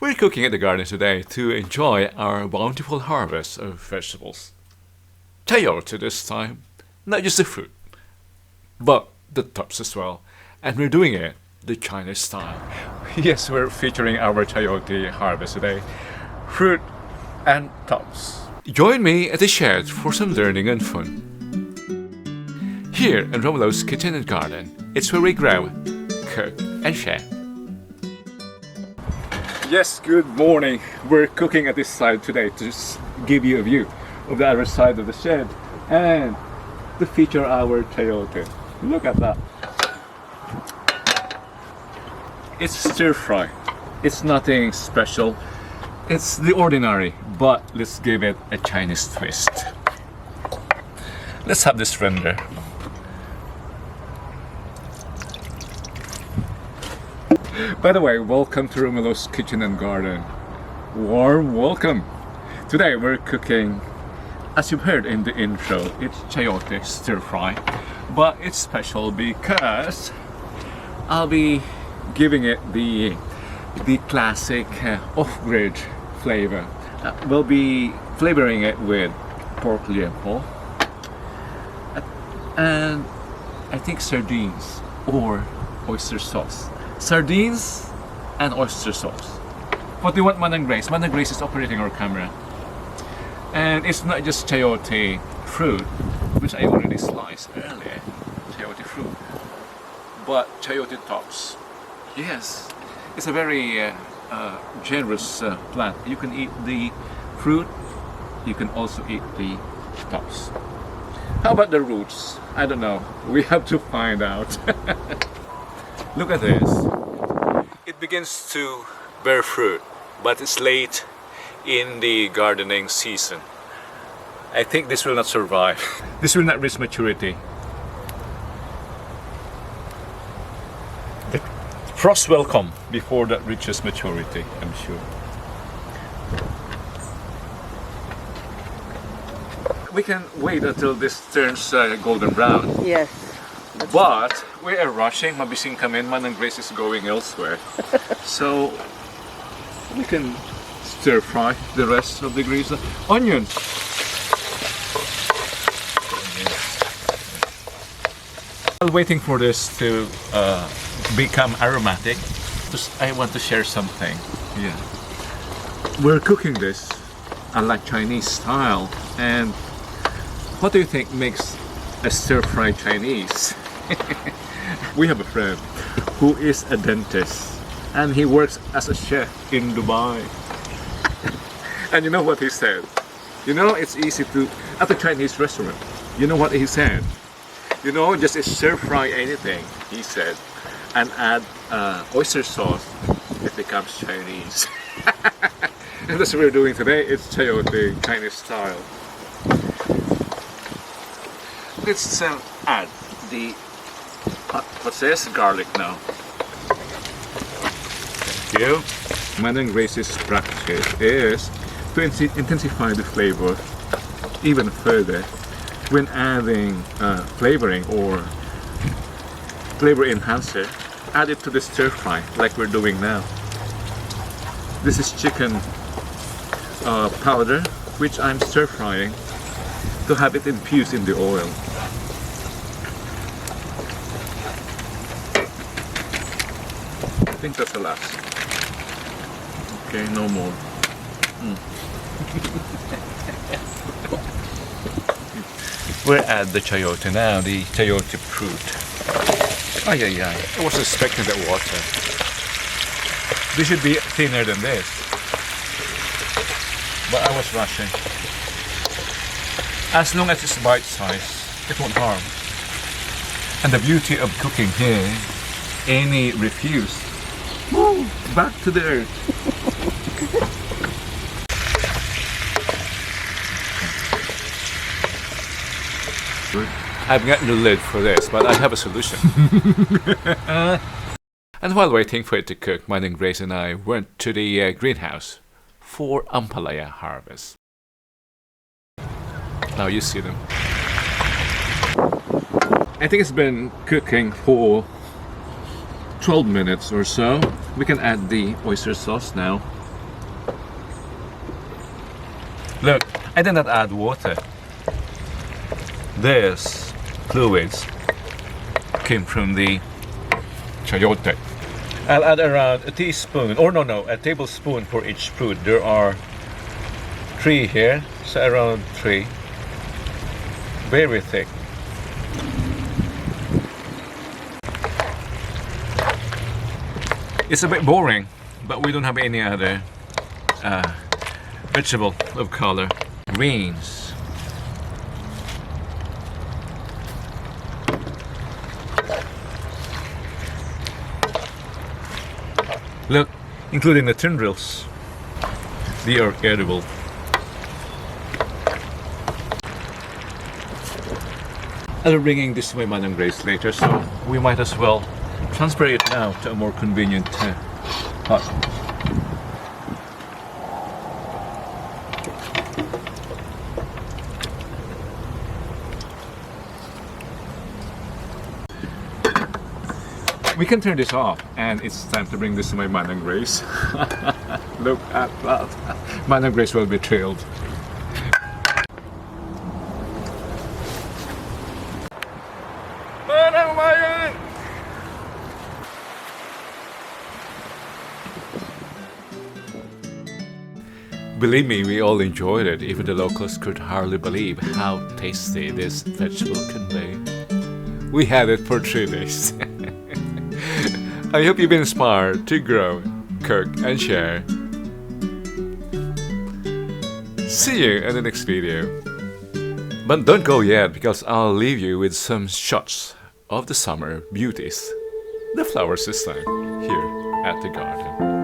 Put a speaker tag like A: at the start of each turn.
A: We're cooking at the garden today to enjoy our bountiful harvest of vegetables. Chayote this time, not just the fruit, but the tops as well. And we're doing it the Chinese style. Yes, we're featuring our chayote harvest today. Fruit and tops. Join me at the shed for some learning and fun. Here in Romulo's Kitchen and Garden, it's where we grow, cook and share. Yes, good morning. We're cooking at this side today to just give you a view of the other side of the shed and to feature our chayote. Look at that. It's stir fry. It's nothing special. It's the ordinary, but let's give it a Chinese twist. Let's have this render. By the way, welcome to Romulo's Kitchen and Garden. Warm welcome. Today we're cooking, as you've heard in the intro, it's chayote stir fry, but it's special because I'll be giving it the classic off-grid flavor. We'll be flavoring it with pork liempo and I think sardines or oyster sauce. Sardines and oyster sauce. What do you want, Manang Grace? Manang Grace is operating our camera. And it's not just chayote fruit, which I already sliced earlier. Chayote fruit. But chayote tops. Yes, it's a very generous plant. You can eat the fruit, you can also eat the tops. How about the roots? I don't know. We have to find out. Look at this. It begins to bear fruit, but it's late in the gardening season. I think this will not survive. This will not reach maturity. The frost will come before that reaches maturity, I'm sure. We can wait until this turns golden brown.
B: Yes.
A: But we are rushing. Mabising kami. Manang Grace is going elsewhere. So we can stir fry the rest of the grease. Onions. While waiting for this to become aromatic, I want to share something. Yeah. We're cooking this unlike Chinese style. And what do you think makes a stir-fry Chinese? We have a friend who is a dentist and he works as a chef in Dubai. And you know what he said? You know, it's easy to, at a Chinese restaurant, you know what he said? You know, just stir-fry anything, he said, and add oyster sauce, it becomes Chinese. And that's what we're doing today. It's chayote Chinese style. Let's add the what's this? Garlic now. Thank you. Manang Grace's practice is to intensify the flavor even further when adding flavoring or flavor enhancer. Add it to the stir fry like we're doing now. This is chicken powder, which I'm stir frying to have it infused in the oil. I think that's the last. Okay, no more. We'll add the chayote now, the chayote fruit. Ay, ay, ay. I was expecting that water. This should be thinner than this. But I was rushing. As long as it's bite-sized, it won't harm. And the beauty of cooking here, any refuse, woo, back to the earth. I've got no lid for this, but I have a solution. And while waiting for it to cook, Manang Grace and I went to the greenhouse for ampalaya harvest. Now you see them. I think it's been cooking for 12 minutes or so. We can add the oyster sauce now. Look, I did not add water. This fluids came from the chayote. I'll add around a teaspoon, or no, a tablespoon for each fruit. There are 3 here, so around 3. Very thick. It's a bit boring, but we don't have any other vegetable of color. Greens. Look, including the tendrils. They are edible. I'll be bringing this to my Manang Grace later, so we might as well transfer it now to a more convenient pot. We can turn this off, and it's time to bring this to my Manang Grace. Look at that. Manang Grace will be thrilled. Manang Mayan! Believe me, we all enjoyed it. Even the locals could hardly believe how tasty this vegetable can be. We had it for 3 days. I hope you've been inspired to grow, cook, and share. See you in the next video. But don't go yet, because I'll leave you with some shots of the summer beauties, the flower system, here at the garden.